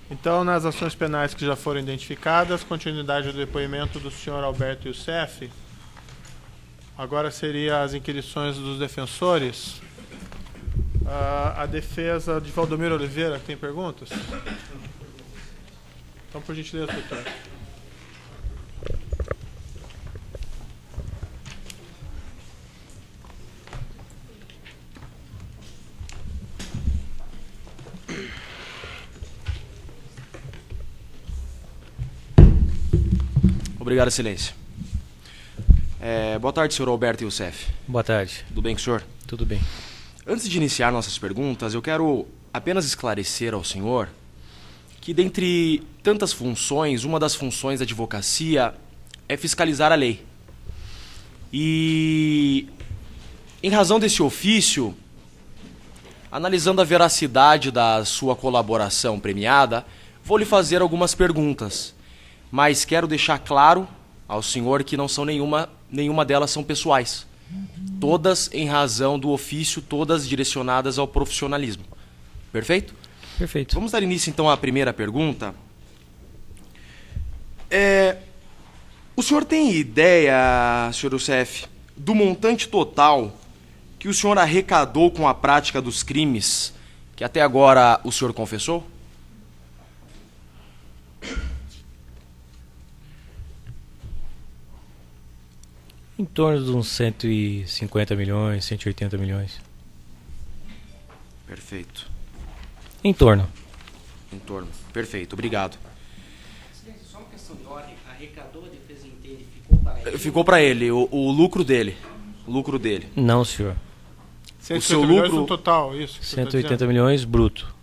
Então, nas ações penais que já foram identificadas, continuidade do depoimento do senhor Alberto Youssef. Agora seria as inquirições dos defensores. A defesa de Valdomiro Oliveira, tem perguntas? Então, por gentileza, doutor. Obrigado, excelência. Boa tarde, senhor Alberto Youssef. Boa tarde. Tudo bem com o senhor? Tudo bem. Antes de iniciar nossas perguntas, eu quero apenas esclarecer ao senhor que, dentre tantas funções, uma das funções da advocacia é fiscalizar a lei. E, em razão desse ofício, analisando a veracidade da sua colaboração premiada, vou lhe fazer algumas perguntas. Mas quero deixar claro ao senhor que não são nenhuma delas são pessoais. Todas em razão do ofício, todas direcionadas ao profissionalismo. Perfeito? Perfeito. Vamos dar início então à primeira pergunta. O senhor tem ideia, senhor Youssef, do montante total que o senhor arrecadou com a prática dos crimes que até agora o senhor confessou? Em torno de uns 150 milhões, 180 milhões. Perfeito. Em torno. Em torno. Perfeito, obrigado. Só uma questão de ordem. Arrecadou, a defesa entende, ficou para ele? Ficou para ele, o lucro dele. O lucro dele. Não, senhor. 150 seu milhões lucro- no total, isso? que você tá 180 dizendo? milhões bruto.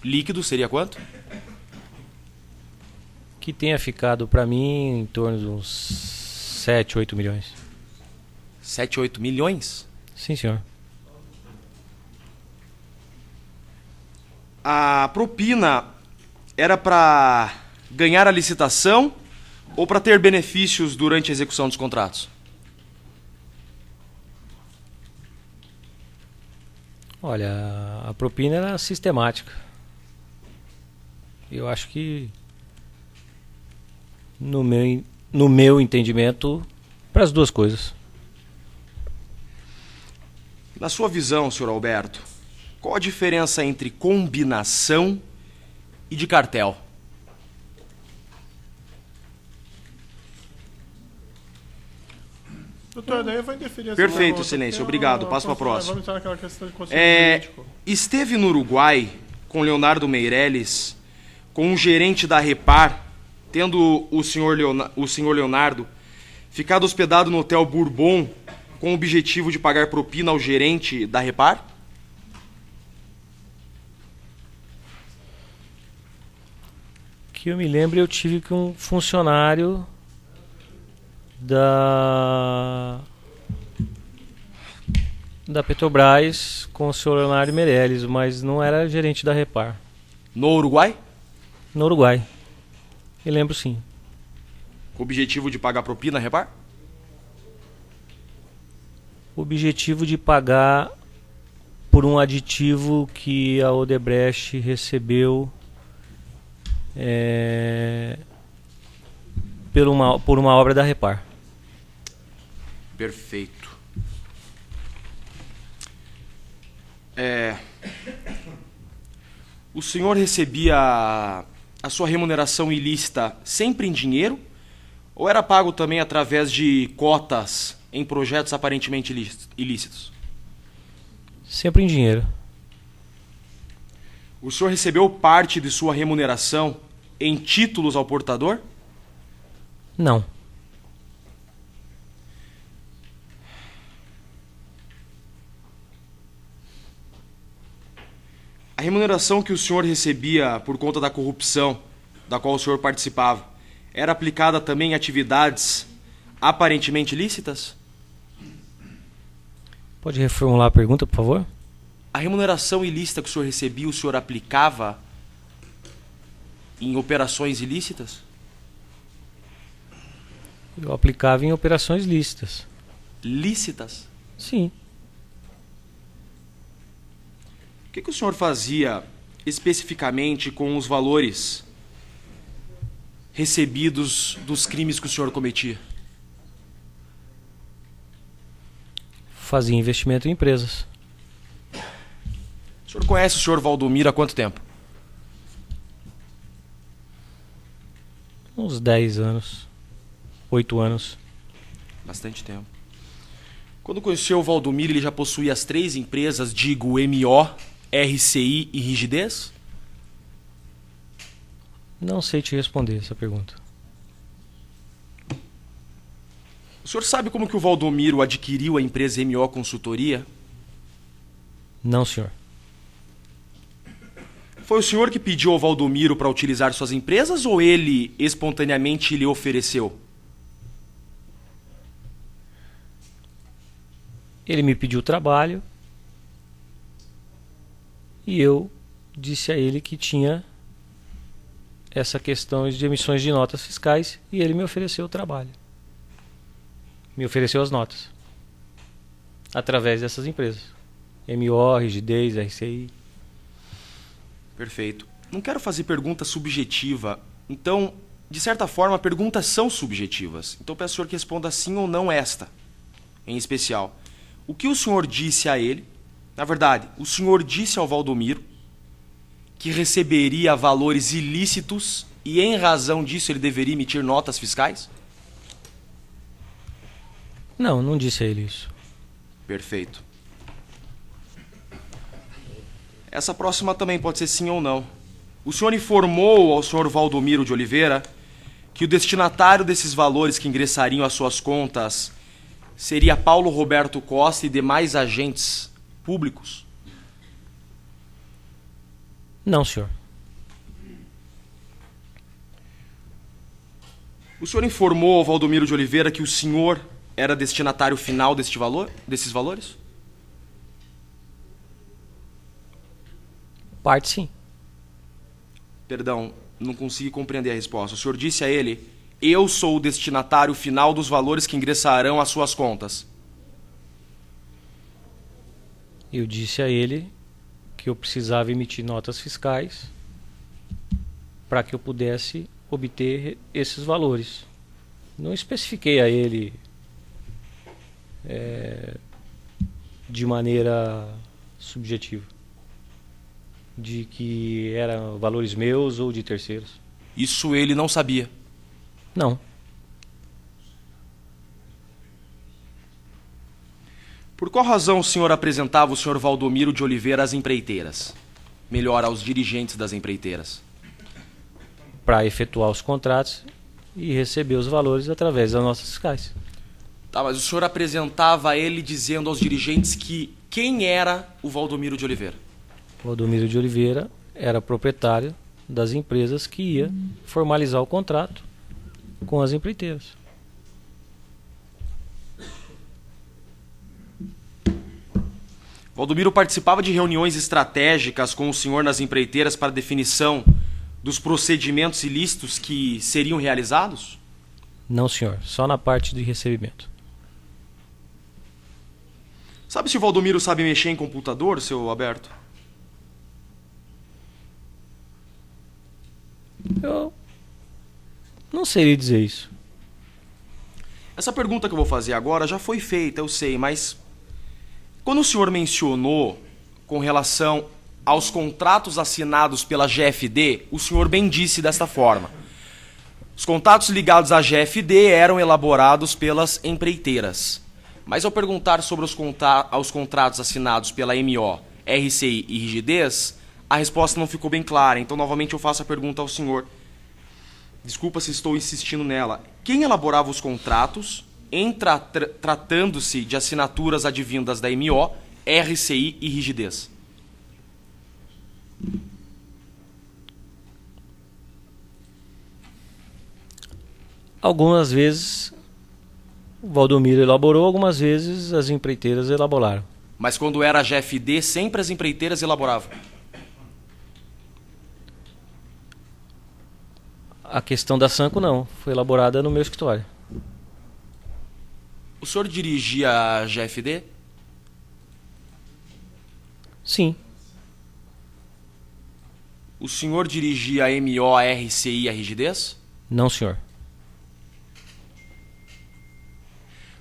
Líquido seria quanto? Que tenha ficado para mim em torno de uns 7, 8 milhões. 7, 8 milhões? Sim, senhor. A propina era para ganhar a licitação ou para ter benefícios durante a execução dos contratos? Olha, a propina era sistemática. Eu acho que, no meu entendimento, para as duas coisas. Na sua visão, senhor Alberto, qual a diferença entre combinação e de cartel? Doutor, daí eu vou indeferir essa Perfeito, pergunta, excelência. porque Obrigado. eu- Passo pra próxima. Vamos entrar naquela questão de conselho jurídico. Esteve no Uruguai com Leonardo Meirelles, com um gerente da Repar, tendo o senhor Leonardo ficado hospedado no Hotel Bourbon com o objetivo de pagar propina ao gerente da Repar? Que eu me lembro, eu tive com um funcionário da Petrobras com o senhor Leonardo Meirelles, mas não era gerente da Repar. No Uruguai? No Uruguai. Me lembro, sim. Com o objetivo de pagar propina à Repar? O objetivo de pagar por um aditivo que a Odebrecht recebeu por uma obra da Repar. Perfeito. O senhor recebia a sua remuneração ilícita sempre em dinheiro? Ou era pago também através de cotas em projetos aparentemente ilícitos? Sempre em dinheiro. O senhor recebeu parte de sua remuneração em títulos ao portador? Não. A remuneração que o senhor recebia por conta da corrupção da qual o senhor participava era aplicada também em atividades aparentemente ilícitas? Pode reformular a pergunta, por favor? A remuneração ilícita que o senhor recebia, o senhor aplicava em operações ilícitas? Eu aplicava em operações lícitas. Lícitas? Sim. O que o senhor fazia especificamente com os valores recebidos dos crimes que o senhor cometia? Fazia investimento em empresas. O senhor conhece o senhor Valdomiro há quanto tempo? Uns 10 anos. 8 anos. Bastante tempo. Quando conheceu o Valdomiro, ele já possuía as 3 empresas, digo MO, RCI e Rigidez? Não sei te responder essa pergunta. O senhor sabe como que o Valdomiro adquiriu a empresa MO Consultoria? Não, senhor. Foi o senhor que pediu ao Valdomiro para utilizar suas empresas ou ele espontaneamente lhe ofereceu? Ele me pediu trabalho e eu disse a ele que tinha essa questão de emissões de notas fiscais e ele me ofereceu o trabalho. Me ofereceu as notas através dessas empresas. MO, Rigidez, RCI. Perfeito. Não quero fazer pergunta subjetiva. Então, de certa forma, perguntas são subjetivas. Então, peço ao senhor que responda sim ou não esta, em especial. O que o senhor disse a ele? Na verdade, o senhor disse ao Valdomiro que receberia valores ilícitos e, em razão disso, ele deveria emitir notas fiscais? Não, não disse a ele isso. Perfeito. Essa próxima também pode ser sim ou não. O senhor informou ao senhor Valdomiro de Oliveira que o destinatário desses valores que ingressariam às suas contas seria Paulo Roberto Costa e demais agentes públicos? Não, senhor. O senhor informou ao Valdomiro de Oliveira que o senhor era destinatário final desses valores? Parte sim. Perdão, não consegui compreender a resposta. O senhor disse a ele: eu sou o destinatário final dos valores que ingressarão às suas contas. Eu disse a ele que eu precisava emitir notas fiscais para que eu pudesse obter esses valores. Não especifiquei a ele de maneira subjetiva de que eram valores meus ou de terceiros. Isso ele não sabia? Não. Por qual razão o senhor apresentava o senhor Valdomiro de Oliveira às empreiteiras? Melhor, aos dirigentes das empreiteiras. Para efetuar os contratos e receber os valores através das notas fiscais. Tá, mas o senhor apresentava ele dizendo aos dirigentes que quem era o Valdomiro de Oliveira? O Valdomiro de Oliveira era proprietário das empresas que ia formalizar o contrato com as empreiteiras. Valdomiro participava de reuniões estratégicas com o senhor nas empreiteiras para definição dos procedimentos ilícitos que seriam realizados? Não, senhor. Só na parte de recebimento. Sabe se o Valdomiro sabe mexer em computador, seu Alberto? Eu não sei dizer isso. Essa pergunta que eu vou fazer agora já foi feita, eu sei, mas quando o senhor mencionou com relação aos contratos assinados pela GFD, o senhor bem disse desta forma: os contratos ligados à GFD eram elaborados pelas empreiteiras. Mas ao perguntar sobre os contratos assinados pela MO, RCI e Rigidez, a resposta não ficou bem clara. Então, novamente, eu faço a pergunta ao senhor. Desculpa se estou insistindo nela. Quem elaborava os contratos tratando-se de assinaturas advindas da MO, RCI e Rigidez? Algumas vezes o Valdomiro elaborou, algumas vezes as empreiteiras elaboraram. Mas quando era a GFD, sempre as empreiteiras elaboravam? A questão da Sanco não, foi elaborada no meu escritório. O senhor dirigia a GFD? Sim. O senhor dirigia a MO, a RCI e a Rigidez? Não, senhor.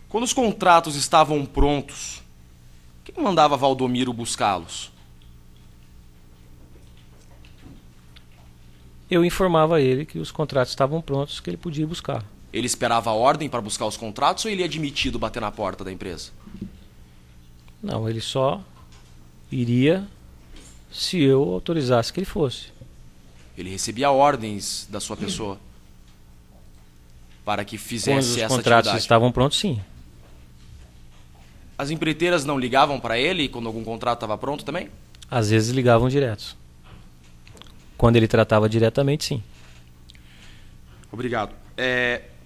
Quando os contratos estavam prontos, quem mandava Valdomiro buscá-los? Eu informava ele que os contratos estavam prontos, que ele podia ir buscar. Ele esperava a ordem para buscar os contratos ou ele ia admitido bater na porta da empresa? Não, ele só iria se eu autorizasse que ele fosse. Ele recebia ordens da sua pessoa para que Quando fizesse os essa contratos atividade. estavam prontos, sim. As empreiteiras não ligavam para ele quando algum contrato estava pronto também? Às vezes ligavam diretos. Quando ele tratava diretamente, sim. Obrigado.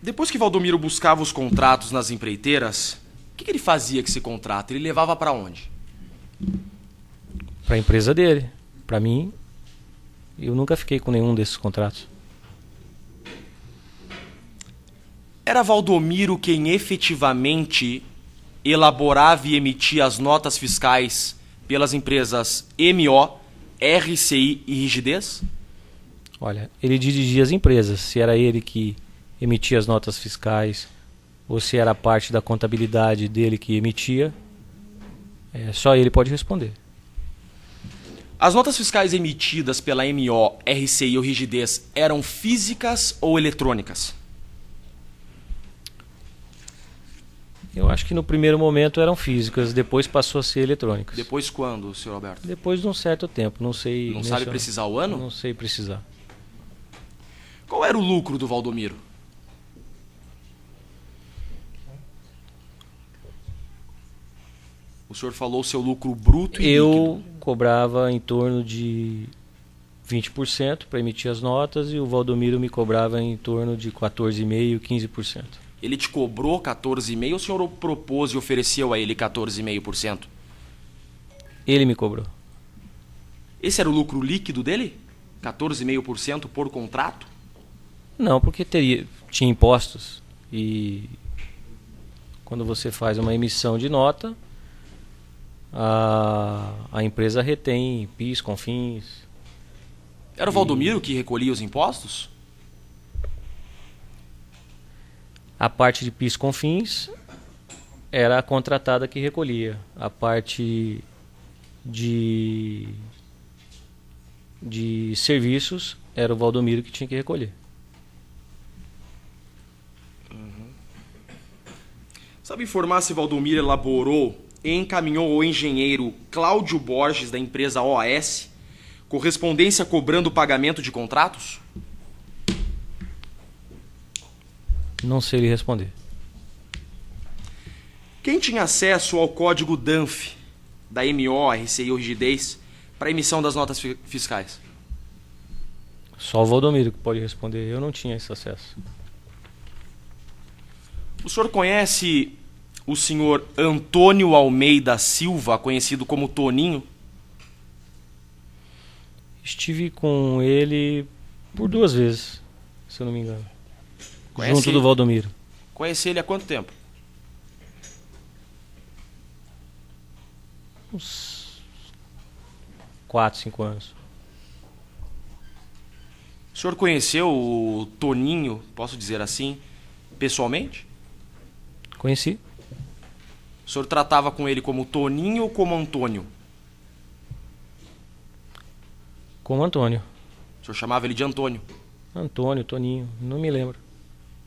Depois que Valdomiro buscava os contratos nas empreiteiras, o que ele fazia com esse contrato? Ele levava para onde? Para a empresa dele. Para mim, eu nunca fiquei com nenhum desses contratos. Era Valdomiro quem efetivamente elaborava e emitia as notas fiscais pelas empresas MO, RCI e Rigidez? Olha, ele dirigia as empresas. Se era ele que emitia as notas fiscais ou se era parte da contabilidade dele que emitia, só ele pode responder. As notas fiscais emitidas pela MO, RCI ou Rigidez eram físicas ou eletrônicas? Eu acho que no primeiro momento eram físicas, depois passou a ser eletrônicas. Depois quando, senhor Alberto? Depois de um certo tempo, não sei... Não sabe precisar o ano? Não sei precisar. Qual era o lucro do Valdomiro? O senhor falou o seu lucro bruto e Eu líquido. cobrava em torno de 20% para emitir as notas e o Valdomiro me cobrava em torno de 14,5%, 15%. Ele te cobrou 14,5% ou o senhor propôs e ofereceu a ele 14,5%? Ele me cobrou. Esse era o lucro líquido dele? 14,5% por contrato? Não, porque tinha impostos e quando você faz uma emissão de nota, a empresa retém PIS, CONFINS. Era o Valdomiro que recolhia os impostos? A parte de PIS, CONFINS era a contratada que recolhia. A parte de serviços era o Valdomiro que tinha que recolher. Sabe informar se Valdomiro elaborou e encaminhou ao engenheiro Cláudio Borges, da empresa OAS, correspondência cobrando o pagamento de contratos? Não sei lhe responder. Quem tinha acesso ao código DANF da MO, RCI ou Rigidez para emissão das notas fiscais? Só o Valdomiro que pode responder. Eu não tinha esse acesso. O senhor conhece o senhor Antônio Almeida Silva, conhecido como Toninho? Estive com ele por 2 vezes, se eu não me engano. Conhece Junto do ele? Valdomiro. Conhece ele há quanto tempo? Uns 4, 5 anos. O senhor conheceu o Toninho, posso dizer assim, pessoalmente? Conheci. O senhor tratava com ele como Toninho ou como Antônio? Com o Antônio. O senhor chamava ele de Antônio. Antônio, Toninho, não me lembro.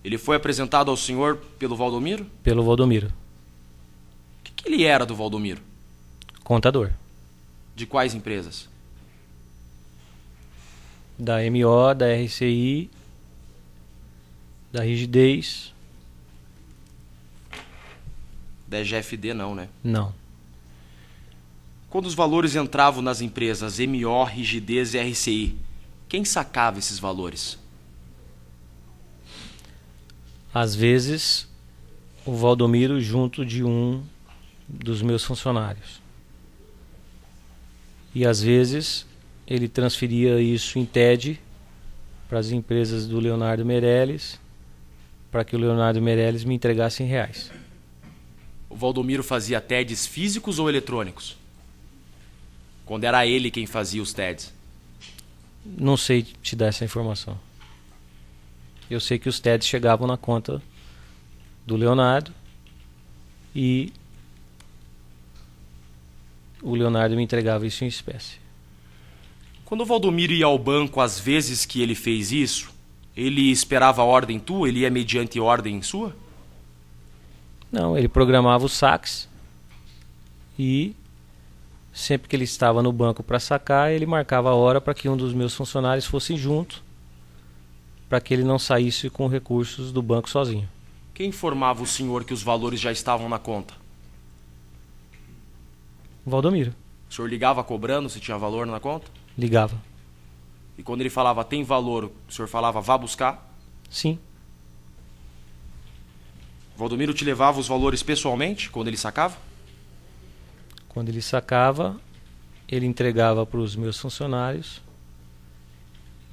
Ele foi apresentado ao senhor pelo Valdomiro? Pelo Valdomiro. O que ele era do Valdomiro? Contador. De quais empresas? Da MO, da RCI, da Rigidez. Da EGFD não, né? Não. Quando os valores entravam nas empresas MO, Rigidez e RCI, quem sacava esses valores? Às vezes, o Valdomiro junto de um dos meus funcionários. E às vezes, ele transferia isso em TED para as empresas do Leonardo Meirelles, para que o Leonardo Meirelles me entregasse em reais. O Valdomiro fazia TEDs físicos ou eletrônicos? Quando era ele quem fazia os TEDs? Não sei te dar essa informação. Eu sei que os TEDs chegavam na conta do Leonardo e o Leonardo me entregava isso em espécie. Quando o Valdomiro ia ao banco, às vezes que ele fez isso, ele esperava a ordem tua? Ele ia mediante ordem sua? Não, ele programava os saques e sempre que ele estava no banco para sacar, ele marcava a hora para que um dos meus funcionários fosse junto, para que ele não saísse com recursos do banco sozinho. Quem informava o senhor que os valores já estavam na conta? Valdomiro. O senhor ligava cobrando se tinha valor na conta? Ligava. E quando ele falava tem valor, o senhor falava vá buscar? Sim. O Valdomiro te levava os valores pessoalmente quando ele sacava? Quando ele sacava, ele entregava para os meus funcionários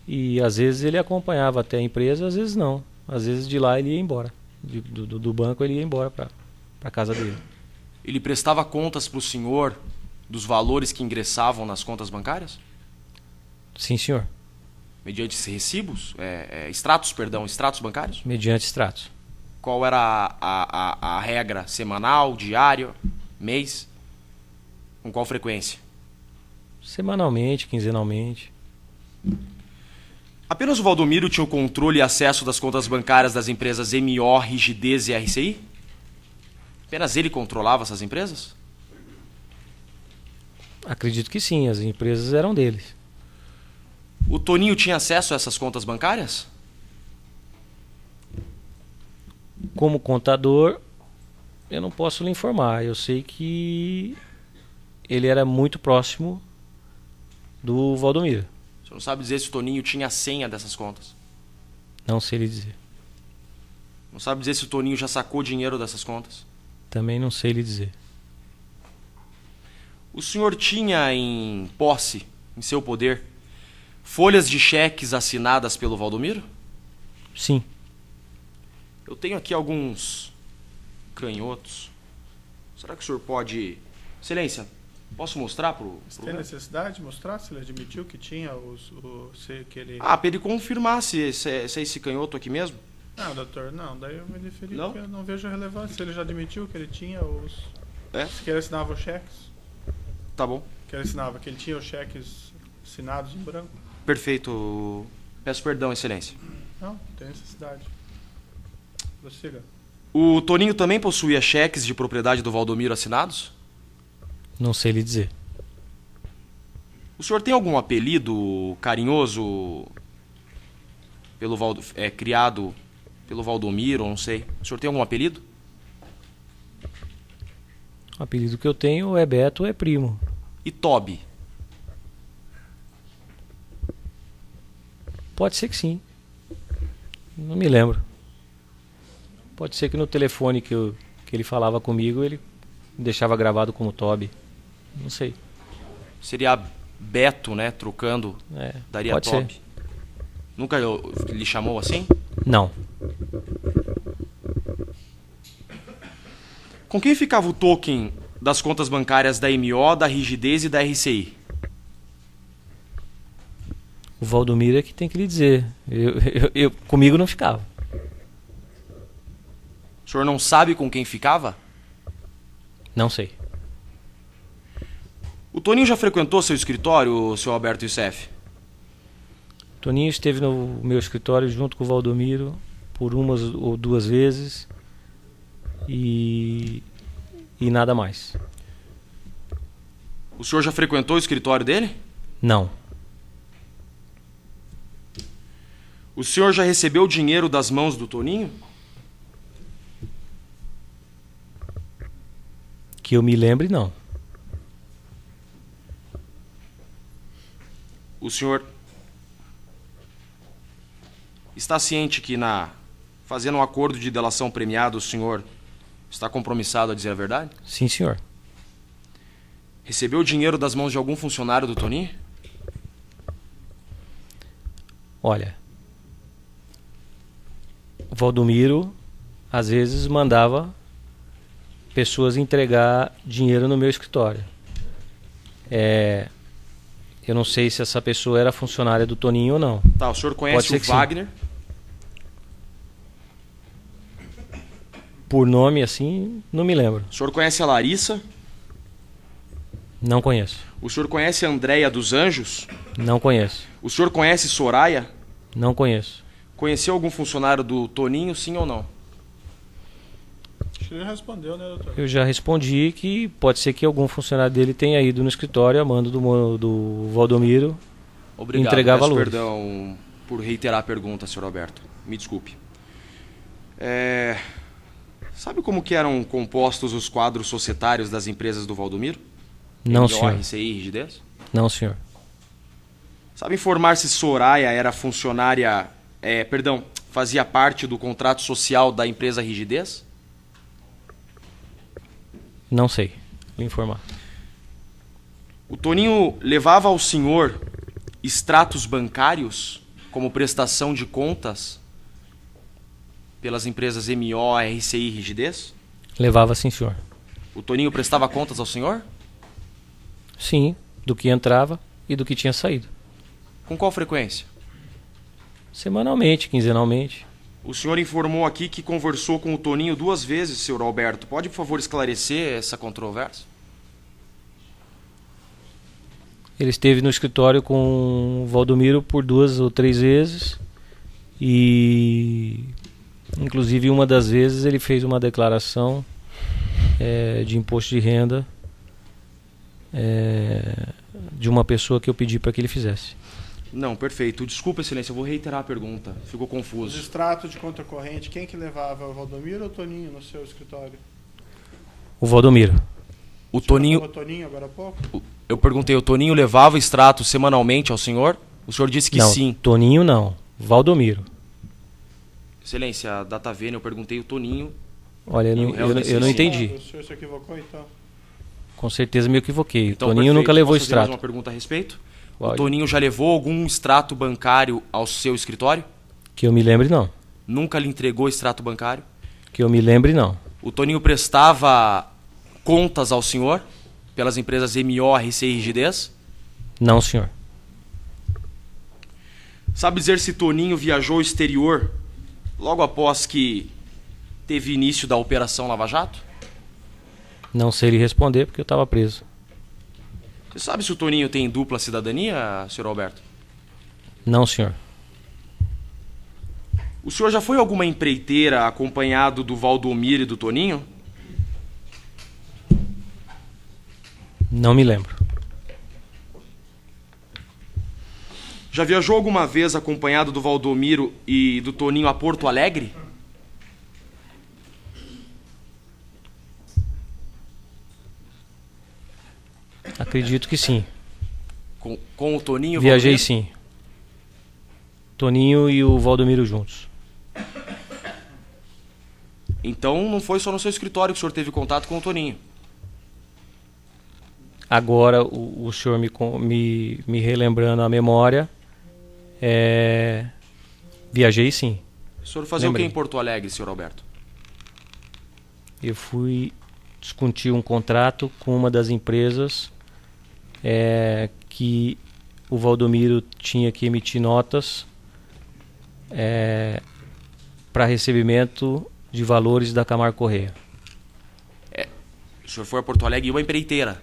e às vezes ele acompanhava até a empresa, às vezes não. Às vezes de lá ele ia embora. Do banco ele ia embora para a casa dele. Ele prestava contas para o senhor dos valores que ingressavam nas contas bancárias? Sim, senhor. Mediante recibos? Extratos bancários? Mediante extratos. Qual era a regra? Semanal, diário, mês? Com qual frequência? Semanalmente, quinzenalmente. Apenas o Valdomiro tinha o controle e acesso das contas bancárias das empresas MO, Rigidez e RCI? Apenas ele controlava essas empresas? Acredito que sim, as empresas eram deles. O Toninho tinha acesso a essas contas bancárias? Como contador, eu não posso lhe informar. Eu sei que ele era muito próximo do Valdomiro. O senhor não sabe dizer se o Toninho tinha a senha dessas contas? Não sei lhe dizer. Não sabe dizer se o Toninho já sacou dinheiro dessas contas? Também não sei lhe dizer. O senhor tinha em posse, em seu poder, folhas de cheques assinadas pelo Valdomiro? Sim. Eu tenho aqui alguns canhotos. Será que o senhor pode... Excelência, posso mostrar para o... Você tem necessidade de mostrar se ele admitiu que tinha que ele... para ele confirmar se é esse canhoto aqui mesmo. Não, doutor, não. Daí eu me referi Não? que eu não vejo relevância. Se ele já admitiu que ele tinha os... É? Se ele assinava os cheques. Tá bom. Que ele assinava, que ele tinha os cheques assinados em branco. Perfeito. Peço perdão, excelência. Não tem necessidade. Prossiga. O Toninho também possuía cheques de propriedade do Valdomiro assinados? Não sei lhe dizer. O senhor tem algum apelido carinhoso criado pelo Valdomiro, não sei. O senhor tem algum apelido? O apelido que eu tenho é Beto, é primo. E Toby? Pode ser que sim. Não me lembro. Pode ser que no telefone que ele falava comigo, ele deixava gravado como Toby. Não sei. Seria Beto, né? Trocando. Daria pode Toby. ser. Nunca lhe chamou assim? Não. Com quem ficava o token das contas bancárias da MO, da Rigidez e da RCI? O Valdomiro é que tem que lhe dizer. Comigo não ficava. O senhor não sabe com quem ficava? Não sei. O Toninho já frequentou seu escritório, seu Alberto Youssef? Toninho esteve no meu escritório junto com o Valdomiro por umas ou duas vezes e nada mais. O senhor já frequentou o escritório dele? Não. O senhor já recebeu dinheiro das mãos do Toninho? Que eu me lembre, não. O senhor está ciente que fazendo um acordo de delação premiada, o senhor está compromissado a dizer a verdade? Sim, senhor. Recebeu dinheiro das mãos de algum funcionário do Toninho? Olha, o Valdomiro às vezes mandava pessoas entregar dinheiro no meu escritório. Eu não sei se essa pessoa era funcionária do Toninho ou não. Tá, o senhor Pode conhece ser o que sim. Wagner? Por nome, assim, não me lembro. O senhor conhece a Larissa? Não conheço. O senhor conhece a Andréia dos Anjos? Não conheço. O senhor conhece Soraya? Não conheço. Conheceu algum funcionário do Toninho, sim ou não? Acho que ele respondeu, né, doutor? Eu já respondi que pode ser que algum funcionário dele tenha ido no escritório a mando do Valdomiro Obrigado. entregar Peço valores. perdão por reiterar a pergunta, senhor Alberto. Me desculpe. Sabe como que eram compostos os quadros societários das empresas do Valdomiro? Não, MO, senhor. RCI e Rigidez? Não, senhor. Sabe informar se Soraya era funcionária... fazia parte do contrato social da empresa Rigidez? Não sei. Vou informar. O Toninho levava ao senhor extratos bancários como prestação de contas pelas empresas MO, RCI e Rigidez? Levava sim, senhor. O Toninho prestava contas ao senhor? Sim, do que entrava e do que tinha saído. Com qual frequência? Semanalmente, quinzenalmente. O senhor informou aqui que conversou com o Toninho 2 vezes, senhor Alberto. Pode, por favor, esclarecer essa controvérsia? Ele esteve no escritório com o Valdomiro por 2 ou 3 vezes e, inclusive, uma das vezes ele fez uma declaração de imposto de renda de uma pessoa que eu pedi para que ele fizesse. Não, perfeito. Desculpa, excelência, eu vou reiterar a pergunta. Ficou Os confuso. extratos de conta corrente, quem que levava? O Valdomiro ou o Toninho no seu escritório? O Valdomiro. O senhor Toninho... falou Toninho agora há pouco? Eu perguntei, o Toninho levava extrato semanalmente ao senhor? O senhor disse que não, sim. Toninho não. Valdomiro. Excelência, a data vênia, eu perguntei o Toninho. Olha, eu E o não réu entendi. O senhor se equivocou, então? Com certeza me equivoquei. Então, Toninho perfeito. nunca levou Posso fazer mais extrato. uma pergunta a respeito? O Pode. Toninho já levou algum extrato bancário ao seu escritório? Que eu me lembre, não. Nunca lhe entregou extrato bancário? Que eu me lembre, não. O Toninho prestava contas ao senhor pelas empresas MO, RCI e Rigidez? Não, senhor. Sabe dizer se Toninho viajou ao exterior logo após que teve início da Operação Lava Jato? Não sei lhe responder porque eu estava preso. Você sabe se o Toninho tem dupla cidadania, senhor Alberto? Não, senhor. O senhor já foi a alguma empreiteira acompanhado do Valdomiro e do Toninho? Não me lembro. Já viajou alguma vez acompanhado do Valdomiro e do Toninho a Porto Alegre? Acredito que sim. Com o Toninho e o Viajei Valdomiro? sim. Toninho e o Valdomiro juntos. Então não foi só no seu escritório que o senhor teve contato com o Toninho. Agora o senhor me relembrando a memória, viajei sim. O senhor fazia Lembrei. o que em Porto Alegre, senhor Alberto? Eu fui discutir um contrato com uma das empresas que o Valdomiro tinha que emitir notas para recebimento de valores da Camargo Correia. O senhor foi a Porto Alegre e uma empreiteira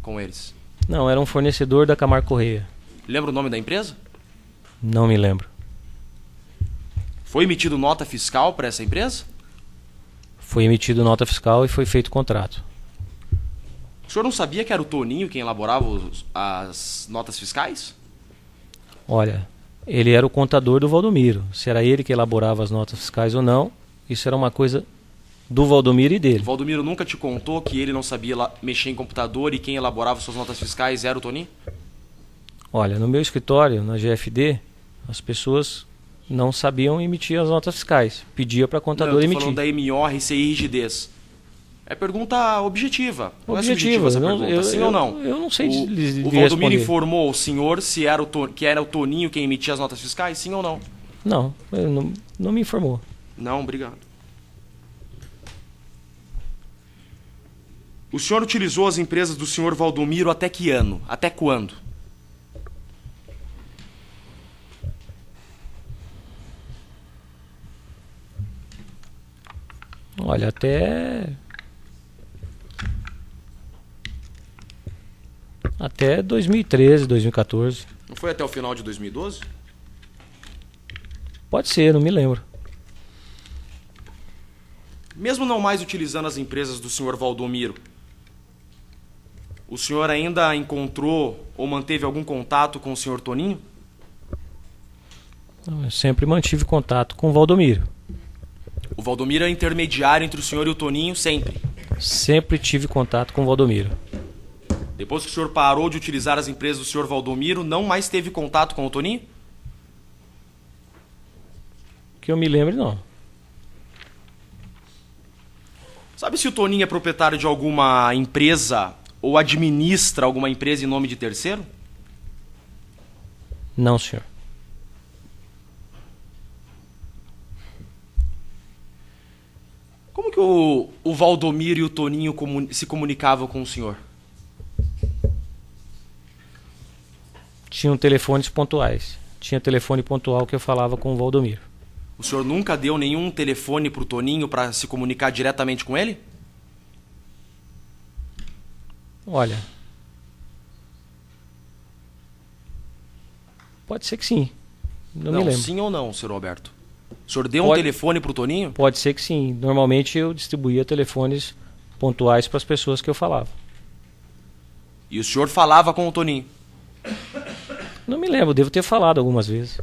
com eles. Não, era um fornecedor da Camargo Correia. Lembra o nome da empresa? Não me lembro. Foi emitido nota fiscal para essa empresa? Foi emitido nota fiscal e foi feito contrato. O senhor não sabia que era o Toninho quem elaborava as notas fiscais? Olha, ele era o contador do Valdomiro. Se era ele que elaborava as notas fiscais ou não, isso era uma coisa do Valdomiro e O dele. Valdomiro nunca te contou que ele não sabia mexer em computador e quem elaborava suas notas fiscais era o Toninho? Olha, no meu escritório, na GFD, as pessoas não sabiam emitir as notas fiscais. Pedia para Não, contador eu tô emitir. falando da MO, RCI e Rigidez. É pergunta objetiva. Não é Objetiva, subjetiva essa eu- pergunta, eu- sim eu- ou não? eu não sei O lhe Valdomiro responder. informou o senhor se era que era o Toninho quem emitia as notas fiscais, sim ou não? Não, não me informou. Não, obrigado. O senhor utilizou as empresas do senhor Valdomiro até que ano? Até quando? Olha, até 2013, 2014. Não foi até o final de 2012? Pode ser, não me lembro. Mesmo não mais utilizando as empresas do senhor Valdomiro, o senhor ainda encontrou ou manteve algum contato com o senhor Toninho? Eu sempre mantive contato com o Valdomiro. O Valdomiro é intermediário entre o senhor e o Toninho, sempre. Sempre tive contato com o Valdomiro. Depois que o senhor parou de utilizar as empresas do senhor Valdomiro, não mais teve contato com o Toninho? Que eu me lembre, não. Sabe se o Toninho é proprietário de alguma empresa ou administra alguma empresa em nome de terceiro? Não, senhor. Como que o Valdomiro e o Toninho se comunicavam com o senhor? Tinham telefones pontuais. Tinha telefone pontual que eu falava com o Valdomiro. O senhor nunca deu nenhum telefone pro Toninho para se comunicar diretamente com ele? Olha, pode ser que sim. Não me lembro. Sim ou não, senhor Alberto? O senhor deu um telefone pro Toninho? Pode ser que sim. Normalmente eu distribuía telefones pontuais para as pessoas que eu falava. E o senhor falava com o Toninho? Não me lembro, devo ter falado algumas vezes.